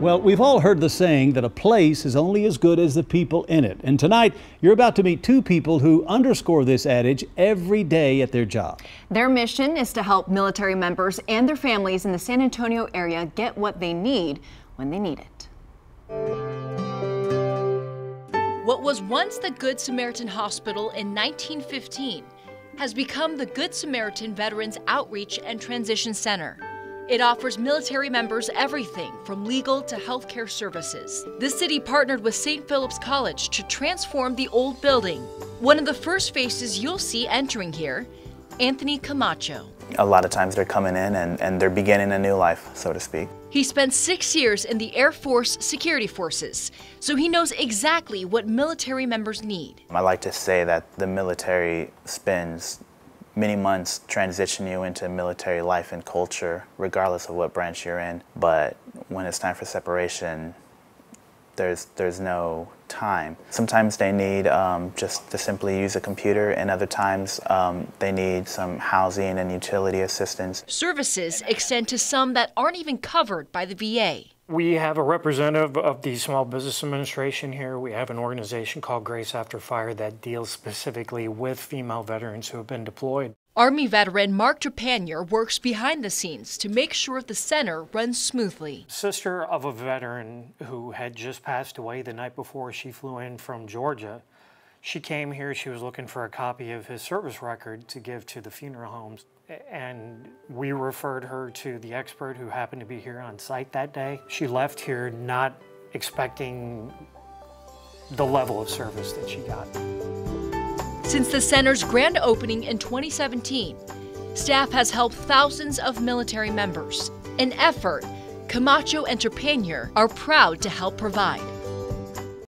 Well, we've all heard the saying that a place is only as good as the people in it. And tonight, you're about to meet two people who underscore this adage every day at their job. Their mission is to help military members and their families in the San Antonio area get what they need when they need it. What was once the Good Samaritan Hospital in 1915 has become the Good Samaritan Veterans Outreach and Transition Center. It offers military members everything from legal to healthcare services. The city partnered with St. Philip's College to transform the old building. One of the first faces you'll see entering here, Anthony Camacho. A lot of times they're coming in and they're beginning a new life, so to speak. He spent 6 years in the Air Force Security Forces, so he knows exactly what military members need. I like to say that the military spends many months transition you into military life and culture, regardless of what branch you're in. But when it's time for separation, there's no time. Sometimes they need just to simply use a computer, and other times they need some housing and utility assistance. Services extend to some that aren't even covered by the VA. We have a representative of the Small Business Administration here. We have an organization called Grace After Fire that deals specifically with female veterans who have been deployed. Army veteran Mark Trepanier works behind the scenes to make sure the center runs smoothly. Sister of a veteran who had just passed away the night before she flew in from Georgia. She came here, she was looking for a copy of his service record to give to the funeral homes. And we referred her to the expert who happened to be here on site that day. She left here not expecting the level of service that she got. Since the center's grand opening in 2017, staff has helped thousands of military members, an effort Camacho and Trepanier are proud to help provide.